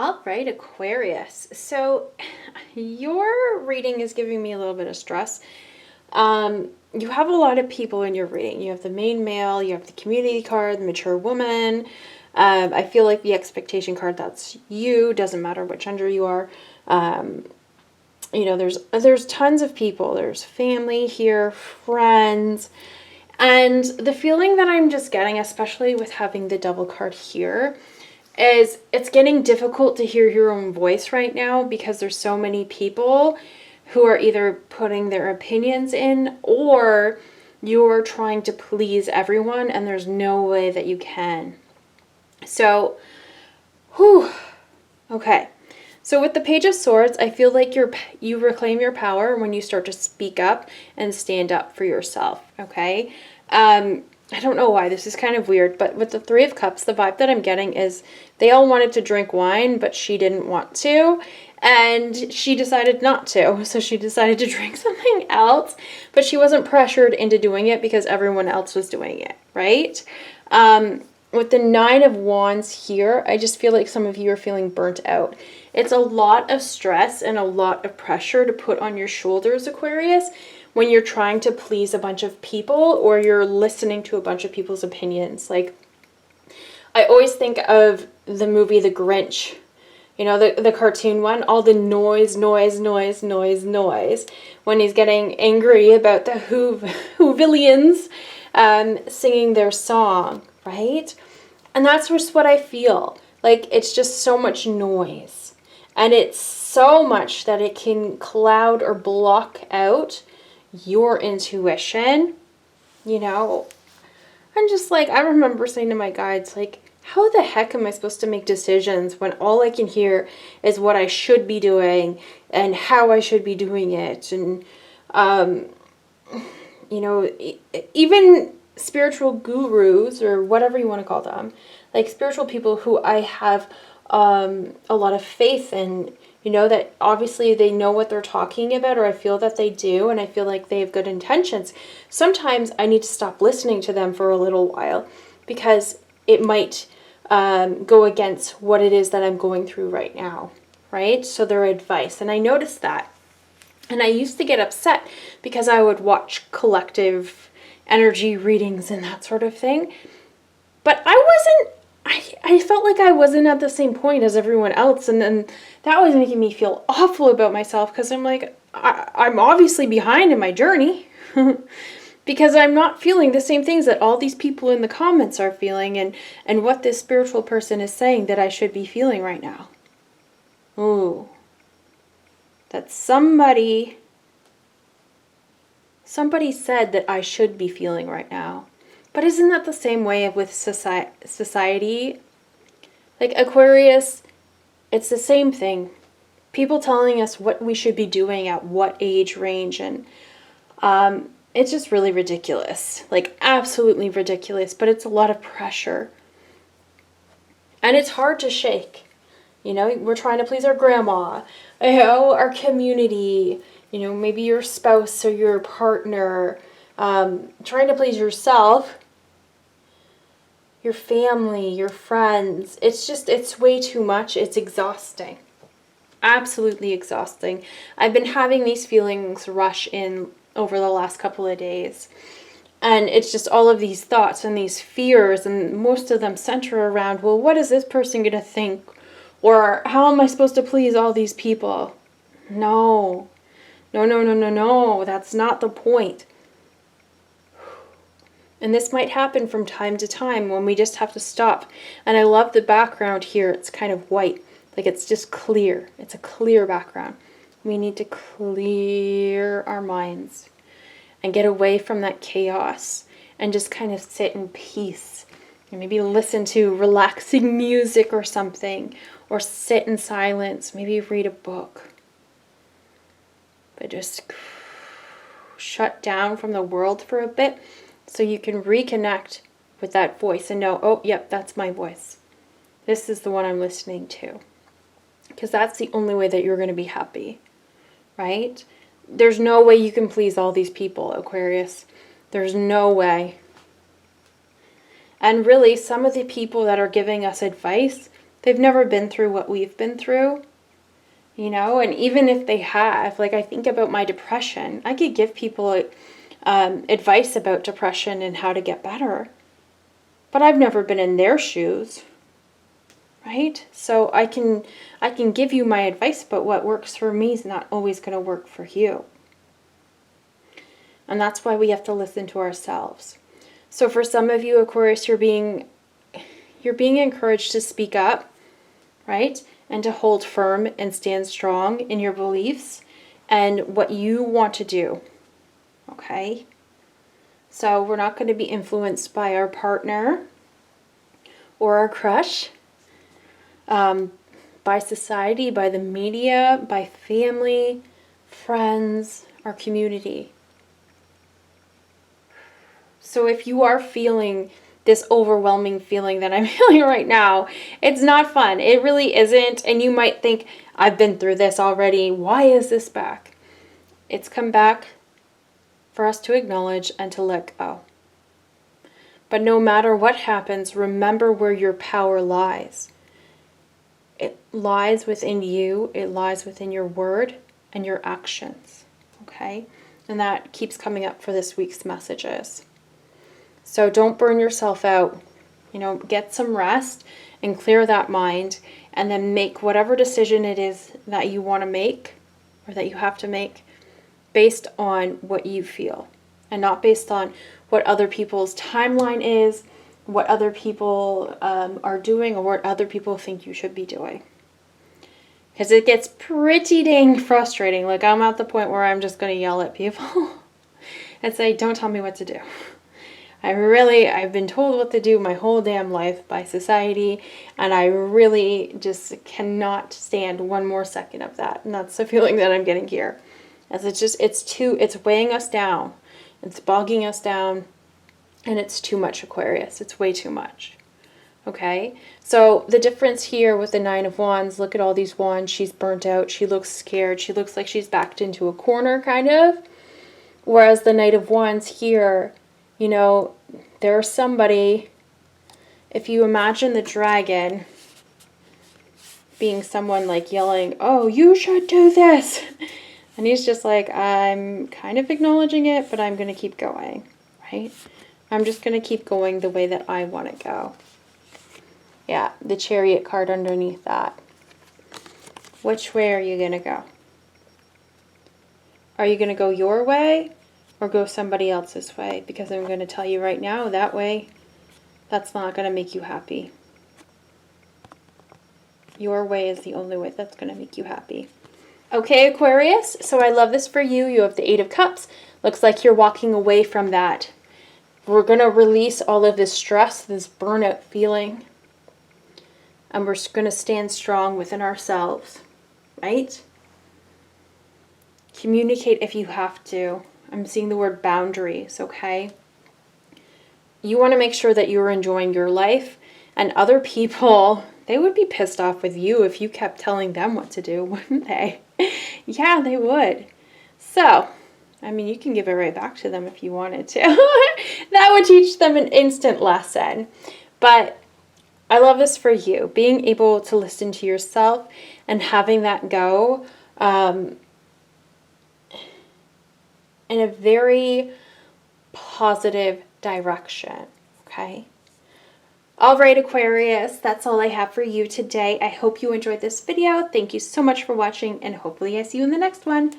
All right, Aquarius. So your reading is giving me a little bit of stress. You have a lot of people in your reading. You have the main male, you have the community card, the mature woman. I feel like the expectation card, that's you. Doesn't matter which gender you are. There's tons of people. There's family here, friends. And the feeling that I'm just getting, especially with having the double card here, is it's getting difficult to hear your own voice right now because there's so many people who are either putting their opinions in or you're trying to please everyone and there's no way that you can. So, okay. So with the Page of Swords, I feel like you reclaim your power when you start to speak up and stand up for yourself, okay? I don't know why, this is kind of weird, but with the Three of Cups, the vibe that I'm getting is they all wanted to drink wine, but she didn't want to, and she decided not to, so she decided to drink something else, but she wasn't pressured into doing it because everyone else was doing it, right? With the Nine of Wands here, I just feel like some of you are feeling burnt out. It's a lot of stress and a lot of pressure to put on your shoulders, Aquarius, when you're trying to please a bunch of people or you're listening to a bunch of people's opinions. Like, I always think of the movie The Grinch, you know, the cartoon one, all the noise, when he's getting angry about the Whovillians singing their song, right? And that's just what I feel. Like, it's just so much noise. And it's so much that it can cloud or block out your intuition, you know. I'm just like, I remember saying to my guides, like, how the heck am I supposed to make decisions when all I can hear is what I should be doing and how I should be doing it? And, you know, even spiritual gurus or whatever you want to call them, like spiritual people who I have a lot of faith in, you know, that obviously they know what they're talking about, or I feel that they do, and I feel like they have good intentions. Sometimes I need to stop listening to them for a little while because it might go against what it is that I'm going through right now, right? So their advice. And I noticed that. And I used to get upset because I would watch collective energy readings and that sort of thing. But I felt like I wasn't at the same point as everyone else, and then that was making me feel awful about myself because I'm like, I'm obviously behind in my journey because I'm not feeling the same things that all these people in the comments are feeling and what this spiritual person is saying that I should be feeling right now. Ooh. That somebody said that I should be feeling right now. But isn't that the same way with society? Like Aquarius, it's the same thing. People telling us what we should be doing at what age range, and it's just really ridiculous. Like, absolutely ridiculous, but it's a lot of pressure. And it's hard to shake. You know, we're trying to please our grandma, you know, our community, you know, maybe your spouse or your partner, trying to please yourself, your family, your friends. It's way too much. It's exhausting. Absolutely exhausting. I've been having these feelings rush in over the last couple of days. And it's just all of these thoughts and these fears, and most of them center around, well, what is this person going to think? Or how am I supposed to please all these people? No. No. That's not the point. And this might happen from time to time when we just have to stop. And I love the background here. It's kind of white. Like, it's just clear. It's a clear background. We need to clear our minds and get away from that chaos and just kind of sit in peace. And maybe listen to relaxing music or something. Or sit in silence. Maybe read a book. But just shut down from the world for a bit so you can reconnect with that voice and know, oh, yep, that's my voice. This is the one I'm listening to. Because that's the only way that you're going to be happy, right? There's no way you can please all these people, Aquarius. There's no way. And really, some of the people that are giving us advice, They've never been through what we've been through, you know, and even if they have, like I think about my depression, I could give people advice about depression and how to get better, but I've never been in their shoes, right? So I can give you my advice, but what works for me is not always going to work for you. And that's why we have to listen to ourselves. So for some of you, Aquarius, you're being encouraged to speak up, right? And to hold firm and stand strong in your beliefs and what you want to do, okay? So we're not going to be influenced by our partner or our crush, by society, by the media, by family, friends, our community. So if you are feeling this overwhelming feeling that I'm feeling right now, it's not fun. It really isn't. And you might think, I've been through this already. Why is this back? It's come back for us to acknowledge and to let go. But no matter what happens, remember where your power lies. It lies within you. It lies within your word and your actions. Okay? And that keeps coming up for this week's messages. So don't burn yourself out. You know, get some rest and clear that mind, and then make whatever decision it is that you want to make or that you have to make based on what you feel and not based on what other people's timeline is, what other people are doing, or what other people think you should be doing. Because it gets pretty dang frustrating. Like, I'm at the point where I'm just going to yell at people and say, don't tell me what to do. I've been told what to do my whole damn life by society, and I really just cannot stand one more second of that. And that's the feeling that I'm getting here. As it's weighing us down. It's bogging us down, and it's too much, Aquarius. It's way too much. Okay? So the difference here with the Nine of Wands, look at all these wands. She's burnt out. She looks scared. She looks like she's backed into a corner, kind of. Whereas the Knight of Wands here, you know, there's somebody, if you imagine the dragon being someone like yelling, oh, you should do this. And he's just like, I'm kind of acknowledging it, but I'm going to keep going, right? I'm just going to keep going the way that I want to go. Yeah, the Chariot card underneath that. Which way are you going to go? Are you going to go your way? Or go somebody else's way, because I'm going to tell you right now, that way, that's not going to make you happy. Your way is the only way that's going to make you happy. Okay, Aquarius, so I love this for you. You have the Eight of Cups. Looks like you're walking away from that. We're going to release all of this stress, this burnout feeling, and we're going to stand strong within ourselves, right? Communicate if you have to. I'm seeing the word boundaries, okay? You want to make sure that you're enjoying your life, and other people, they would be pissed off with you if you kept telling them what to do, wouldn't they? Yeah, they would. So, I mean, you can give it right back to them if you wanted to. That would teach them an instant lesson. But I love this for you, being able to listen to yourself and having that go in a very positive direction, okay? All right, Aquarius, that's all I have for you today. I hope you enjoyed this video. Thank you so much for watching, and hopefully I see you in the next one.